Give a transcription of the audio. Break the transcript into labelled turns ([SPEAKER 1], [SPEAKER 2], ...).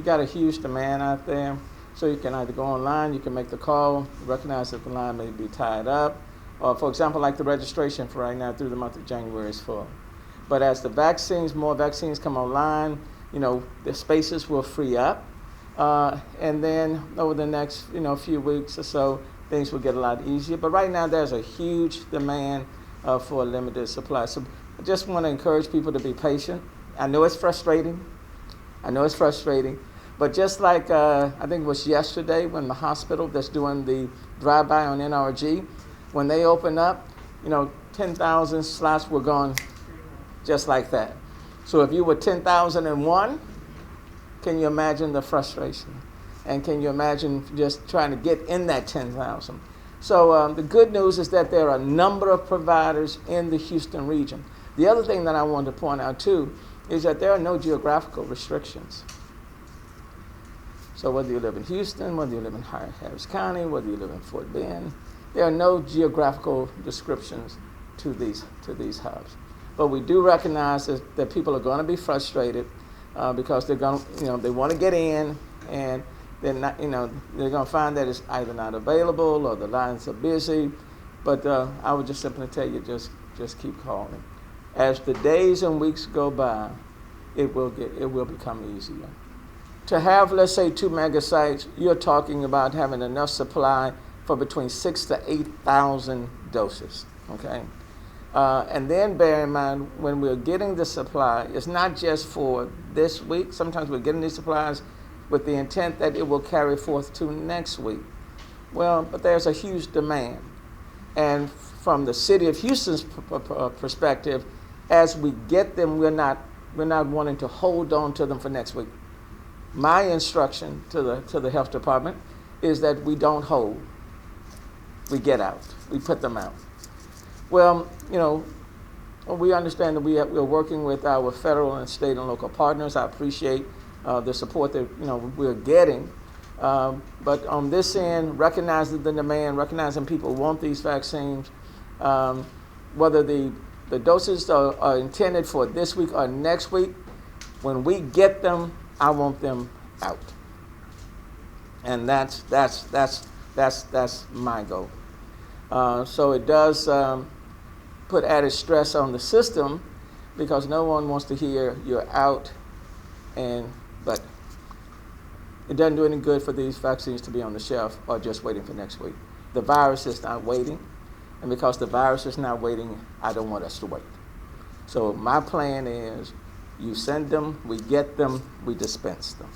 [SPEAKER 1] got a huge demand out there. So you can either go online, you can make the call, recognize that the line may be tied up, or for example, like the registration for right now through the month of January is full. But as the more vaccines come online, the spaces will free up. And then over the next, few weeks or so, things will get a lot easier. But right now there's a huge demand for a limited supply. So I just want to encourage people to be patient. I know it's frustrating. But just like I think it was yesterday when the hospital that's doing the drive-by on NRG, when they opened up, 10,000 slots were gone just like that. So if you were 10,001, can you imagine the frustration? And can you imagine just trying to get in that 10,000? So the good news is that there are a number of providers in the Houston region. The other thing that I wanted to point out too is that there are no geographical restrictions. So whether you live in Houston, whether you live in Harris County, whether you live in Fort Bend, there are no geographical descriptions to these hubs. But we do recognize that people are going to be frustrated because they're going to, they want to get in, and they're not, they're going to find that it's either not available or the lines are busy. But I would just simply tell you, just keep calling. As the days and weeks go by, it will become easier. To have, let's say, 2 mega sites, you're talking about having enough supply for between 6,000 to 8,000 doses, okay? And then bear in mind, when we're getting the supply, it's not just for this week. Sometimes we're getting these supplies with the intent that it will carry forth to next week. Well, but there's a huge demand. And from the city of Houston's perspective, as we get them, we're not wanting to hold on to them for next week. My instruction to the health department is that we don't hold. We get out. We put them out. Well, we understand that we're working with our federal and state and local partners. I appreciate the support that we're getting. But on this end, recognizing the demand, recognizing people want these vaccines, whether the doses are intended for this week or next week, when we get them, I want them out, and that's my goal. So it does put added stress on the system because no one wants to hear you're out, but it doesn't do any good for these vaccines to be on the shelf or just waiting for next week. The virus is not waiting, and because the virus is not waiting, I don't want us to wait. So my plan is, you send them, we get them, we dispense them.